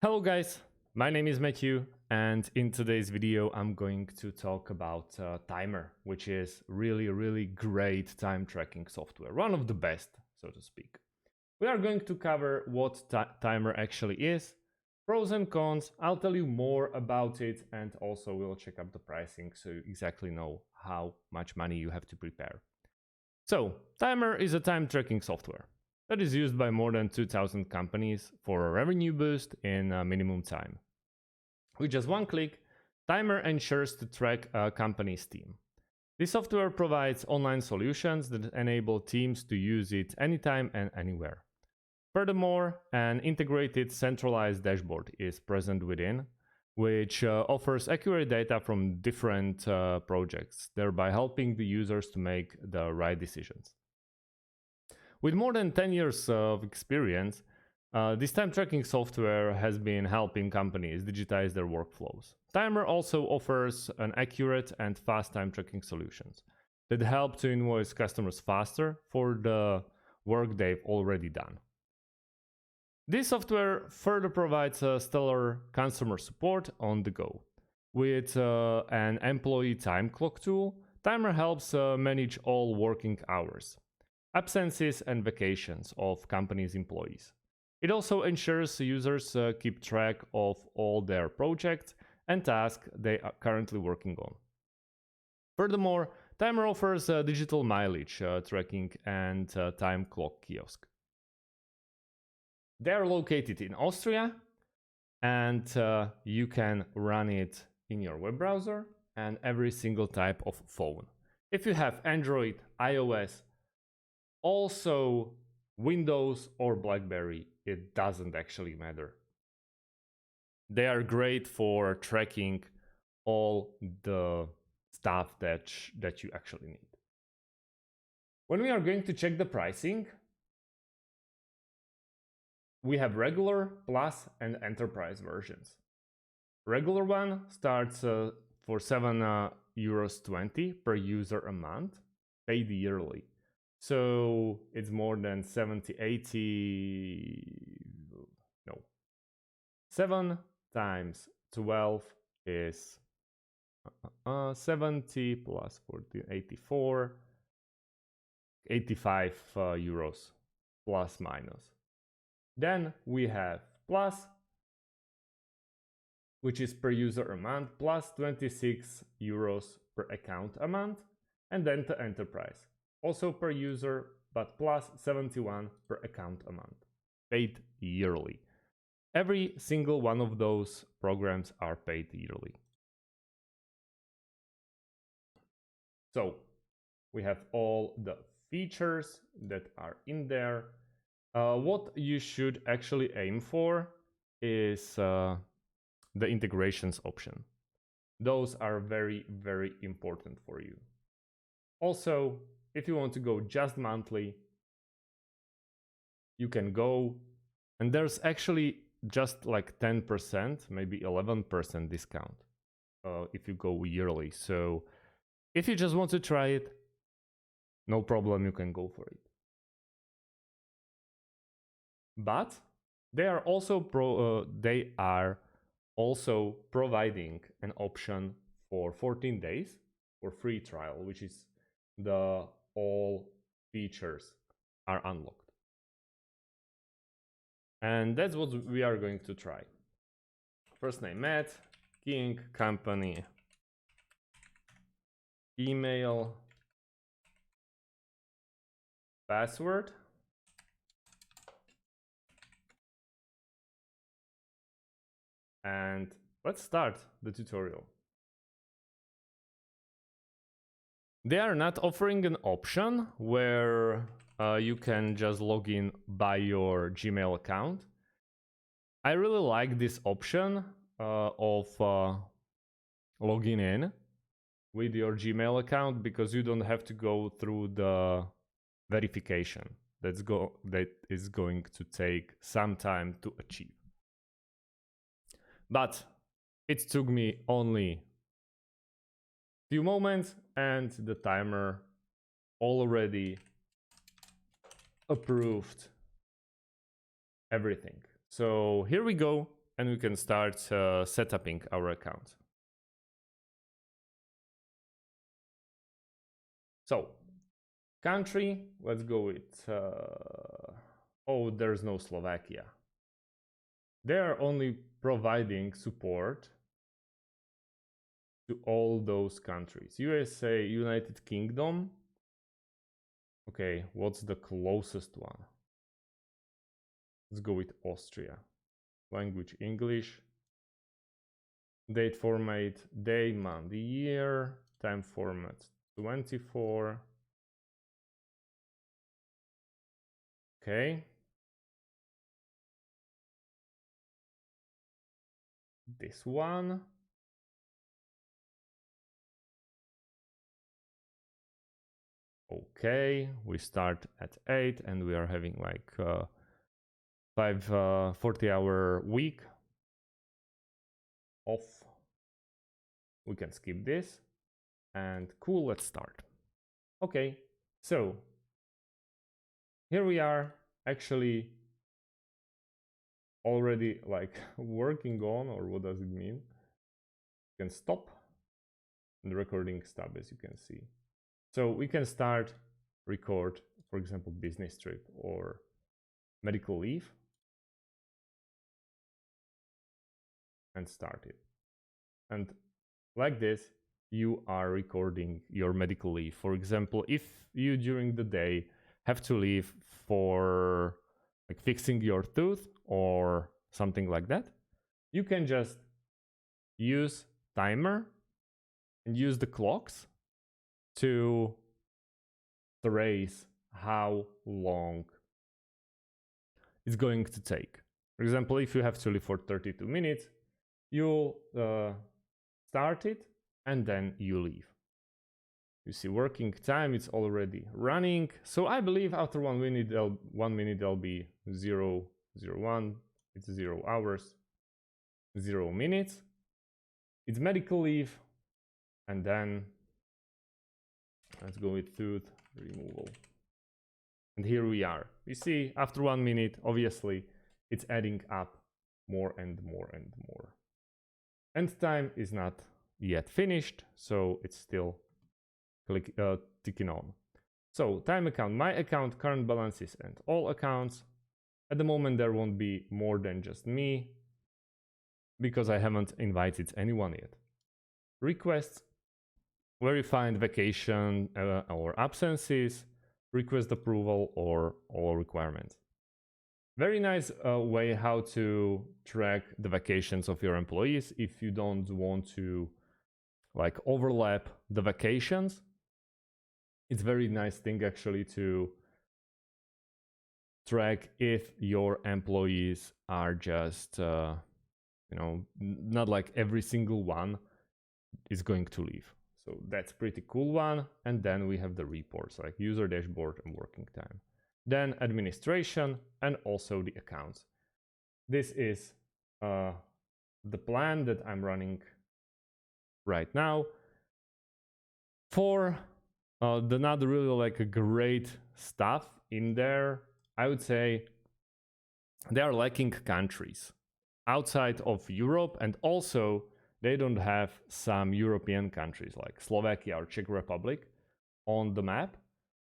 Hello guys, my name is Matthew, and in today's video I'm going to talk about Timr, which is really great time tracking software, one of the best, so to speak. We are going to cover what Timr actually is, pros and cons. I'll tell you more about it, and also we'll check up the pricing so you exactly know how much money you have to prepare. So Timr is a time tracking software that is used by more than 2,000 companies for a revenue boost in minimum time. With just one click, Timr ensures to track a company's team. This software provides online solutions that enable teams to use it anytime and anywhere. Furthermore, an integrated centralized dashboard is present within, which offers accurate data from different projects, thereby helping the users to make the right decisions. With more than 10 years of experience, this time tracking software has been helping companies digitize their workflows. Timr also offers an accurate and fast time tracking solutions that help to invoice customers faster for the work they've already done. This software further provides a stellar customer support on the go. With an employee time clock tool, Timr helps manage all working hours, absences and vacations of company's employees. It also ensures users keep track of all their projects and tasks they are currently working on. Furthermore, Timr offers digital mileage tracking and time clock kiosk. They are located in Austria, and you can run it in your web browser and every single type of phone. If you have Android, iOS, also Windows or BlackBerry, it doesn't actually matter. They are great for tracking all the stuff that you actually need. When we are going to check the pricing, we have regular, plus and enterprise versions. Regular one starts for €7.20 per user a month, paid yearly. So it's more than 7 times 12 is 70 plus 14, 84, 85 euros plus minus. Then we have plus, which is per user a month, plus 26 euros per account a month, and then the enterprise, also per user, but plus 71 per account a month, paid yearly. Every single one of those programs are paid yearly. So we have all the features that are in there. What you should actually aim for is the integrations option. Those are very important for you. Also, if you want to go just monthly, you can go, and there's actually just like 10%, maybe 11% discount if you go yearly. So if you just want to try it, no problem, you can go for it. But they are also providing an option for 14 days for free trial, which is the all features are unlocked. And that's what we are going to try. First name Matt, King, company, email, password, and let's start the tutorial. They are not offering an option where you can just log in by your Gmail account. I really like this option of logging in with your Gmail account, because you don't have to go through the verification that is going to take some time to achieve. But it took me only few moments, and the Timr already approved everything. So here we go. and we can start setting our account. So, country, let's go with, oh, there's no Slovakia. They are only providing support to all those countries. USA, United Kingdom. Okay, what's the closest one? Let's go with Austria. Language English. Date format, day, month, year. Time format 24. Okay. This one. Okay, we start at 8 and we are having like 40-hour week off. We can skip this and cool, let's start. Okay, so here we are actually already like working on, or what does it mean? You can stop the recording stop, as you can see. So we can start record, for example, business trip or medical leave, and start it. And like this, you are recording your medical leave. For example, if you during the day have to leave for like fixing your tooth or something like that, you can just use timer and use the clocks to trace how long it's going to take. For example, if you have to leave for 32 minutes, you'll start it and then you leave. You see working time, it's already running. So I believe after 1 minute, there'll be 0:01. It's 0 hours, 0 minutes. It's medical leave. And then let's go with tooth removal. And here we are. You see, after 1 minute, obviously, it's adding up more and more and more. End time is not yet finished, so it's still ticking on. So time account, my account, current balances, and all accounts. At the moment, there won't be more than just me because I haven't invited anyone yet. Requests, verified vacation or absences, request approval, or all requirements. Very nice way how to track the vacations of your employees if you don't want to like overlap the vacations. It's very nice thing actually to track if your employees are just, not like every single one is going to leave. So that's pretty cool one. And then we have the reports like user dashboard and working time. Then administration and also the accounts. This is the plan that I'm running right now. For the not really like a great stuff in there, I would say they are lacking countries outside of Europe, and also they don't have some European countries like Slovakia or Czech Republic on the map.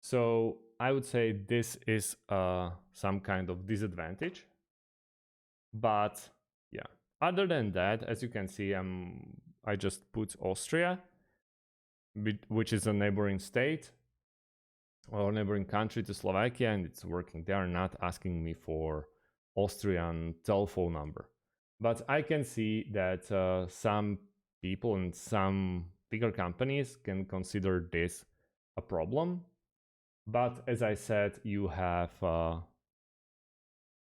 So I would say this is some kind of disadvantage. But yeah, other than that, as you can see, I just put Austria, which is a neighboring state or neighboring country to Slovakia, and it's working. They are not asking me for Austrian telephone number. But I can see that some people and some bigger companies can consider this a problem. But as I said, you have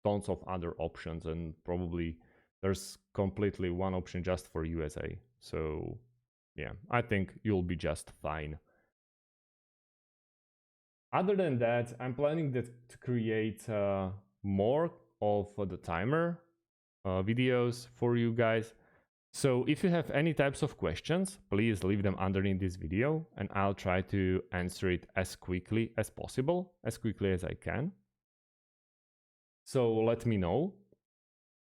tons of other options, and probably there's completely one option just for USA. So yeah, I think you'll be just fine. Other than that, I'm planning to create more of the timer videos for you guys. So if you have any types of questions, please leave them underneath this video and I'll try to answer it as quickly as possible, as quickly as I can. So let me know.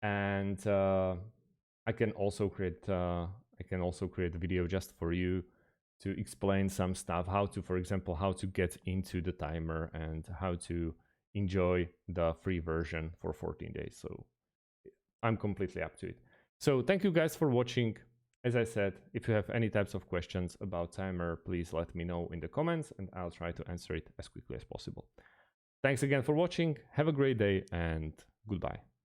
And I can also create a video just for you to explain some stuff, how to, for example, how to get into the timer and how to enjoy the free version for 14 days. So I'm completely up to it. So thank you guys for watching. As I said, if you have any types of questions about timer, please let me know in the comments and I'll try to answer it as quickly as possible. Thanks again for watching. Have a great day and goodbye.